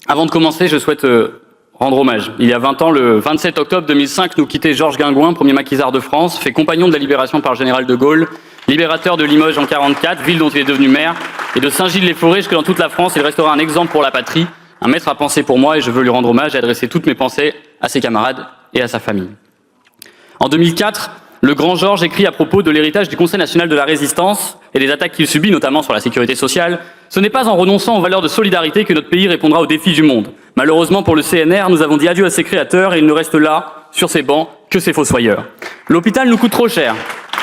Avant de commencer, je souhaite rendre hommage. Il y a 20 ans, le 27 octobre 2005, nous quittait Georges Guingouin, premier maquisard de France, fait compagnon de la libération par le général de Gaulle, libérateur de Limoges en 1944, ville dont il est devenu maire, et de Saint-Gilles-les-Forêts jusque dans toute la France. Il restera un exemple pour la patrie, un maître à penser pour moi, et je veux lui rendre hommage et adresser toutes mes pensées à ses camarades et à sa famille. En 2004, le grand Georges écrit à propos de l'héritage du Conseil national de la résistance et des attaques qu'il subit, notamment sur la sécurité sociale. Ce n'est pas en renonçant aux valeurs de solidarité que notre pays répondra aux défis du monde. Malheureusement pour le CNR, nous avons dit adieu à ses créateurs et il ne reste là, sur ces bancs, que ses fossoyeurs. L'hôpital nous coûte trop cher.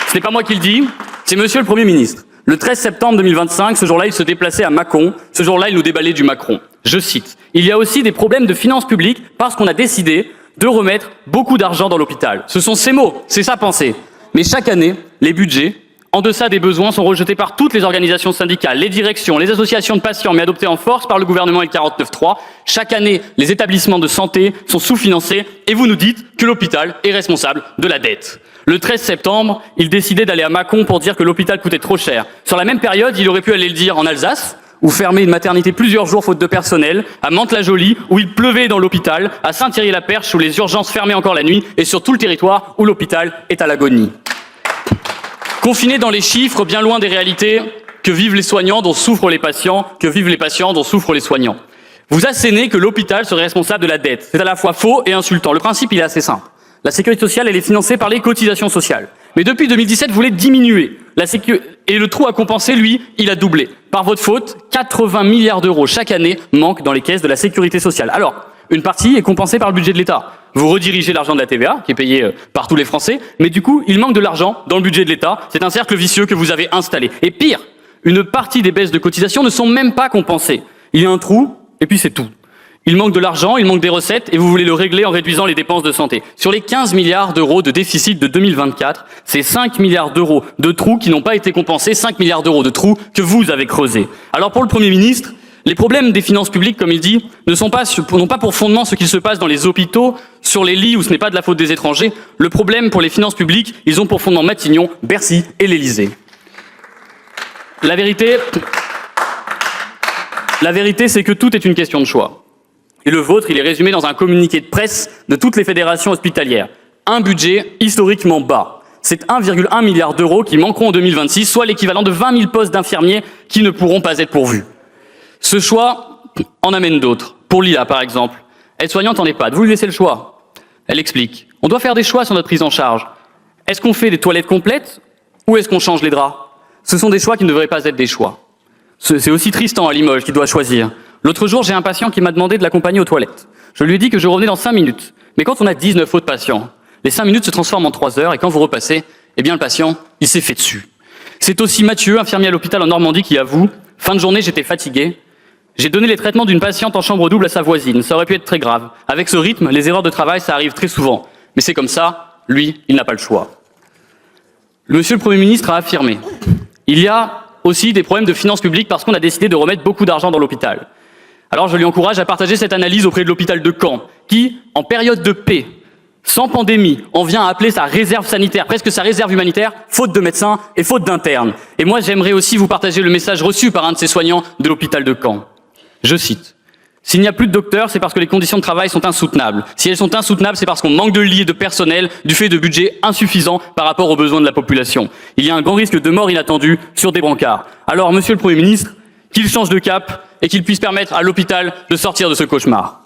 Ce n'est pas moi qui le dis, c'est monsieur le Premier ministre. Le 13 septembre 2025, ce jour-là, il se déplaçait à Mâcon. Ce jour-là, il nous déballait du Macron. Je cite, « Il y a aussi des problèmes de finances publiques parce qu'on a décidé de remettre beaucoup d'argent dans l'hôpital. » Ce sont ses mots, c'est sa pensée. Mais chaque année, les budgets, en deçà des besoins, sont rejetés par toutes les organisations syndicales, les directions, les associations de patients, mais adoptés en force par le gouvernement et le 49.3. Chaque année, les établissements de santé sont sous-financés et vous nous dites que l'hôpital est responsable de la dette. Le 13 septembre, il décidait d'aller à Mâcon pour dire que l'hôpital coûtait trop cher. Sur la même période, il aurait pu aller le dire en Alsace, ou fermer une maternité plusieurs jours faute de personnel, à Mantes-la-Jolie, où il pleuvait dans l'hôpital, à Saint-Thierry-la-Perche, où les urgences fermaient encore la nuit, et sur tout le territoire où l'hôpital est à l'agonie. Confiné dans les chiffres, bien loin des réalités que vivent les soignants dont souffrent les patients, que vivent les patients dont souffrent les soignants. Vous assénez que l'hôpital serait responsable de la dette. C'est à la fois faux et insultant. Le principe, il est assez simple. La sécurité sociale, elle est financée par les cotisations sociales. Mais depuis 2017, vous voulez diminuer. Et le trou à compenser, lui, il a doublé. Par votre faute, 80 milliards d'euros chaque année manquent dans les caisses de la sécurité sociale. Alors, une partie est compensée par le budget de l'État. Vous redirigez l'argent de la TVA, qui est payé par tous les Français, mais du coup, il manque de l'argent dans le budget de l'État. C'est un cercle vicieux que vous avez installé. Et pire, une partie des baisses de cotisations ne sont même pas compensées. Il y a un trou, et puis c'est tout. Il manque de l'argent, il manque des recettes, et vous voulez le régler en réduisant les dépenses de santé. Sur les 15 milliards d'euros de déficit de 2024, c'est 5 milliards d'euros de trous qui n'ont pas été compensés, 5 milliards d'euros de trous que vous avez creusés. Alors pour le Premier ministre, les problèmes des finances publiques, comme il dit, n'ont pas pour fondement ce qu'il se passe dans les hôpitaux, sur les lits où ce n'est pas de la faute des étrangers. Le problème pour les finances publiques, ils ont pour fondement Matignon, Bercy et l'Élysée. La vérité, c'est que tout est une question de choix. Et le vôtre, il est résumé dans un communiqué de presse de toutes les fédérations hospitalières. Un budget historiquement bas. C'est 1,1 milliard d'euros qui manqueront en 2026, soit l'équivalent de 20 000 postes d'infirmiers qui ne pourront pas être pourvus. Ce choix en amène d'autres. Pour Lila, par exemple. Aide-soignante en EHPAD, vous lui laissez le choix. Elle explique. On doit faire des choix sur notre prise en charge. Est-ce qu'on fait des toilettes complètes ou est-ce qu'on change les draps? Ce sont des choix qui ne devraient pas être des choix. C'est aussi Tristan à Limoges qui doit choisir. L'autre jour, j'ai un patient qui m'a demandé de l'accompagner aux toilettes. Je lui ai dit que je revenais dans 5 minutes. Mais quand on a 19 autres patients, les 5 minutes se transforment en 3 heures et quand vous repassez, eh bien le patient, il s'est fait dessus. C'est aussi Mathieu, infirmier à l'hôpital en Normandie, qui avoue « Fin de journée, j'étais fatigué. J'ai donné les traitements d'une patiente en chambre double à sa voisine. Ça aurait pu être très grave. Avec ce rythme, les erreurs de travail, ça arrive très souvent. Mais c'est comme ça, lui, il n'a pas le choix. » Monsieur le Premier ministre a affirmé « Il y a aussi des problèmes de finances publiques parce qu'on a décidé de remettre beaucoup d'argent dans l'hôpital. » Alors je lui encourage à partager cette analyse auprès de l'hôpital de Caen, qui, en période de paix, sans pandémie, en vient à appeler sa réserve sanitaire, presque sa réserve humanitaire, faute de médecins et faute d'internes. Et moi, j'aimerais aussi vous partager le message reçu par un de ces soignants de l'hôpital de Caen. Je cite. « S'il n'y a plus de docteurs, c'est parce que les conditions de travail sont insoutenables. Si elles sont insoutenables, c'est parce qu'on manque de lits et de personnel du fait de budgets insuffisants par rapport aux besoins de la population. Il y a un grand risque de mort inattendue sur des brancards. Alors, monsieur le Premier ministre, qu'il change de cap et qu'il puisse permettre à l'hôpital de sortir de ce cauchemar. »